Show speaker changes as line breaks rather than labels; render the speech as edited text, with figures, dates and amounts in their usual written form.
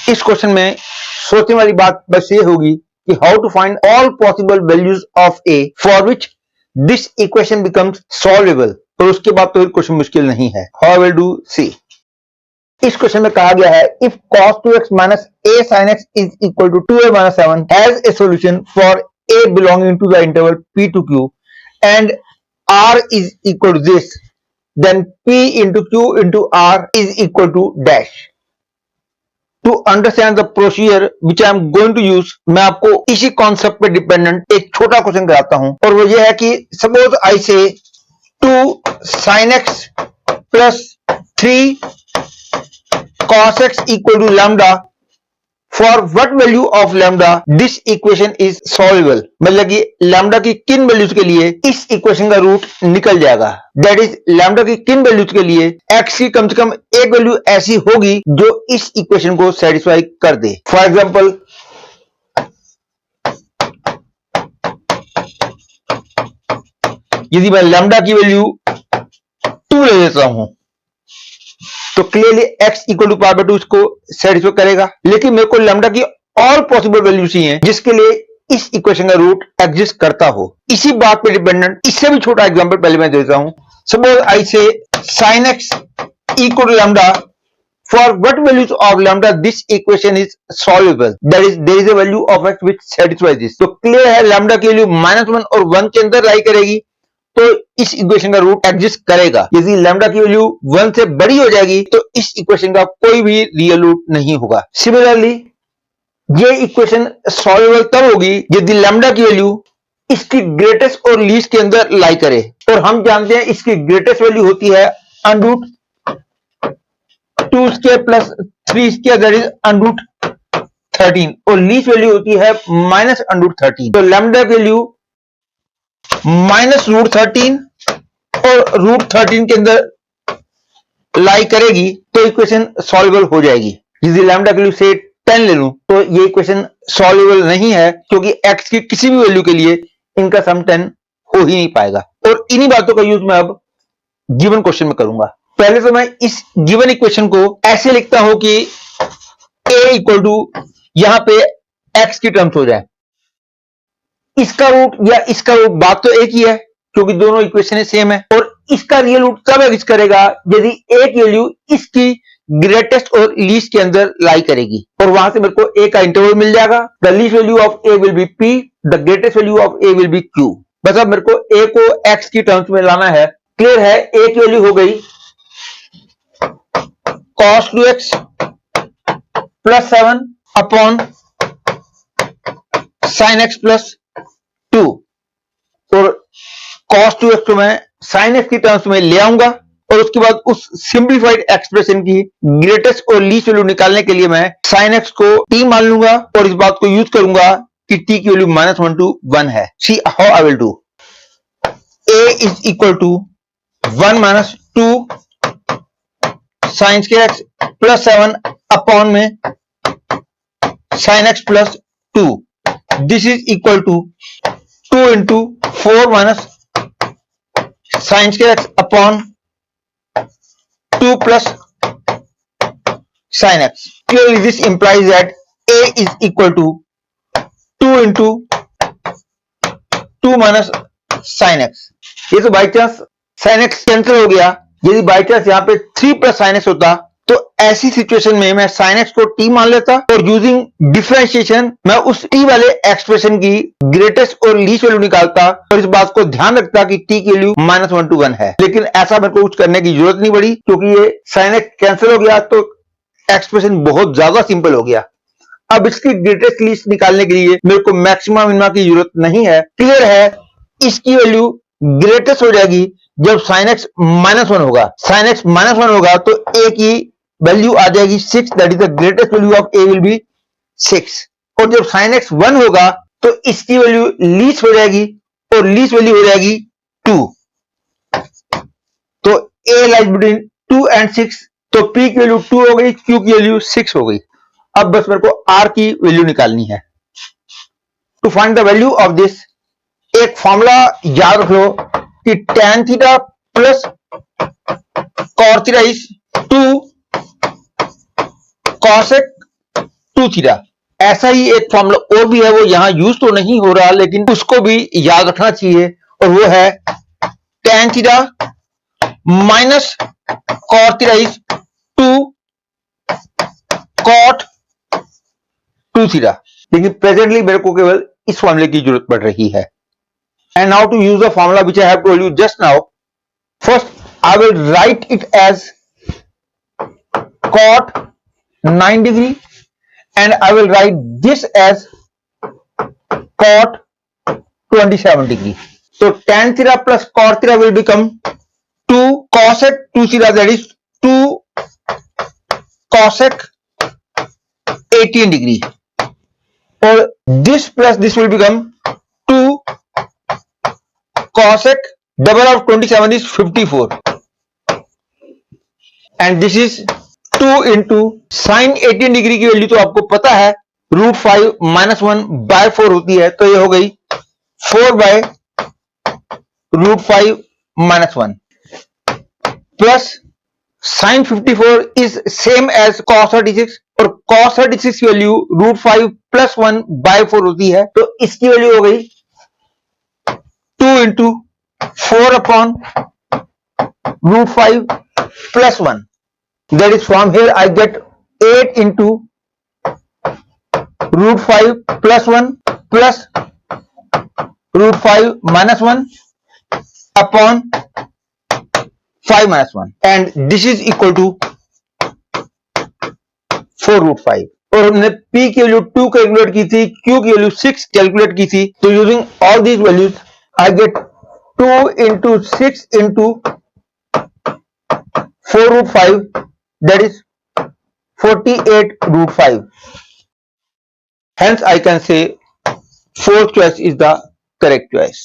इस क्वेश्चन में सोचने वाली बात बस ये होगी कि how to find all possible values of a for which this equation becomes solvable. और उसके बाद तो क्वेश्चन मुश्किल नहीं है। How will do see. इस क्वेश्चन में कहा गया है if cos 2x minus a sin x is equal to 2a minus 7 as a solution for a belonging to the interval p to q and r is equal to this, then p into q into r is equal to dash. To understand the procedure which I am going to use, मैं आपको इसी concept पे dependent एक छोटा question कराता हूं और वो ये है कि सपोज आई से 2 sin x plus 3 cos x equal to lambda, for what value of lambda this equation is solvable। मतलब कि lambda की किन वैल्यूज के लिए इस इक्वेशन का रूट निकल जाएगा। दैट इज lambda की किन वैल्यूज के लिए x की कम से कम एक वैल्यू ऐसी होगी जो इस इक्वेशन को सेटिस्फाई कर दे। फॉर एग्जांपल यदि मैं lambda की वैल्यू 2 ले लेता हूं तो clearly x equal to power by 2 इसको सेटिस्फाई करेगा। लेकिन मेरे को लैम्डा की ऑल पॉसिबल वैल्यू चाहिए जिसके लिए इस इक्वेशन का रूट एग्जिस्ट करता हो। इसी बात पे डिपेंडेंट इससे भी छोटा एग्जांपल पहले मैं देता हूं। Suppose I say sin x equal to lambda, for what values of lambda this equation is solvable, that is there is a value of x which satisfies this. तो क्लियर है lambda की value -1 और 1 के अंदर लाई करेगी तो इस equation का रूट एग्जिस्ट करेगा। यदि लैम्डा की वैल्यू 1 से बड़ी हो जाएगी तो इस इक्वेशन का कोई भी रियल रूट नहीं होगा। सिमिलरली ये इक्वेशन सॉल्वेबल तब होगी यदि लैम्डा की वैल्यू इसकी ग्रेटेस्ट और लीस्ट के अंदर लाई करे। और हम जानते हैं इसकी ग्रेटेस्ट वैल्यू होती है √2 square plus 3 square, that is √13, और लीस्ट वैल्यू होती है -√13। तो लैम्डा की वैल्यू -√13 और √13 के अंदर लाई करेगी तो इक्वेशन सॉल्वेबल हो जाएगी। यदि लैम्डा की वैल्यू से 10 ले लूं तो ये इक्वेशन सॉल्वेबल नहीं है क्योंकि x की किसी भी वैल्यू के लिए इनका सम 10 हो ही नहीं पाएगा। और इन्हीं बातों का यूज मैं अब गिवन क्वेश्चन में करूंगा। पहले तो मैं इस गिवन इक्वेशन को ऐसे लिखता हूं कि a इक्वल टू यहां पे x की टर्म्स हो जाए। इसका रूट या इसका रूट बात तो एक ही है क्योंकि दोनों इक्वेशन सेम है। और इसका रियल रूट तब एग्जिस्ट करेगा यदि एक वैल्यू इसकी ग्रेटेस्ट और लीस्ट के अंदर लाई करेगी और वहां से मेरे को a का इंटरवल मिल जाएगा। The least value of a will be p, the greatest value of a will be q। बस अब मेरे को a को x की टर्म्स में लाना है। क्लियर है, a की वैल्यू हो गई cos 2x plus 7 upon sin x plus 2, और cos 2x को मैं sin x की टर्म्स में ले आऊंगा और उसके बाद उस सिंप्लीफाइड एक्सप्रेशन की ग्रेटेस्ट और लीस्ट वैल्यू निकालने के लिए मैं sin x को t मान लूंगा और इस बात को यूज करूंगा कि t की वैल्यू -1 to 1 है। See how I will do. a is equal to 1 minus 2 sin square x plus 7 upon में sin x plus 2, this is equal to 2 into 4 minus sin square x upon 2 plus sin x। Clearly this implies that a is equal to 2 into 2 minus sin x। ये तो by chance sin x cancel हो गया। यदि by chance यहाँ पे 3 plus sin x होता तो ऐसी सिचुएशन में मैं sin x को t मान लेता और यूजिंग डिफरेंशिएशन मैं उस t वाले एक्सप्रेशन की ग्रेटेस्ट और लीस्ट वैल्यू निकालता और इस बात को ध्यान रखता कि t की वैल्यू -1 to 1 है। लेकिन ऐसा मेरे को कुछ करने की जरूरत नहीं पड़ी क्योंकि ये sin x कैंसिल हो गया तो एक्सप्रेशन बहुत ज्यादा सिंपल हो गया। अब इसकी ग्रेटेस्ट लीस्ट निकालने के लिए मेरे को मैक्सिमम मिनिमम की जरूरत नहीं है। क्लियर है, इसकी वैल्यू ग्रेटेस्ट हो जाएगी जब sin x -1 होगा। sin x -1 होगा तो a की वैल्यू आ जाएगी 6, that is the greatest value of a will be 6। और जब sin x 1 होगा तो इसकी वैल्यू लीस्ट हो जाएगी और लीस्ट वैल्यू हो जाएगी 2। तो a लाइज बिटवीन 2 and 6, तो p की वैल्यू 2 हो गई, q की वैल्यू 6 हो गई। अब बस मेरे को r की वैल्यू निकालनी है। To find the value of this एक फॉर्मूला याद रख लो कि tan theta plus cos theta is 2 cos x 2 theta. ऐसा ही एक फॉर्मूला और भी है, वो यहां यूज तो नहीं हो रहा लेकिन उसको भी याद रखना चाहिए, और वो है tan theta minus cot theta is 2 cot 2 theta. लेकिन प्रेजेंटली मेरे को केवल इस फॉर्मूले की जरूरत पड़ रही है। And now to use the formula which I have told you just now, first I will write it as cot 9 degree and I will write this as cot 27 degree. So tan theta plus cot theta will become 2 cosec 2 theta, that is 2 cosec 18 degree. Or this plus this will become 2 cosec double of 27 is 54. And this is 2 into sin 18 degree की value तो आपको पता है √5 minus 1 bye 4 होती है, तो ये हो गई 4 by √5 minus 1 plus sin 54 is same as cos 36, और cos 36 की वैल्यू √5 प्लस 1 बाय 4 होती है, तो इसकी वैल्यू हो गई 2 into 4 upon √5 plus 1. That is, from here I get 8 into √5 plus 1 plus √5 minus 1 upon 5 minus 1, and this is equal to 4√5. और हमने P की वैल्यू 2 कैलकुलेट की थी, Q की वैल्यू 6 कैलकुलेट की थी, तो using all these values I get 2 into 6 into 4√5, that is 48√5. Hence I can say fourth choice is the correct choice.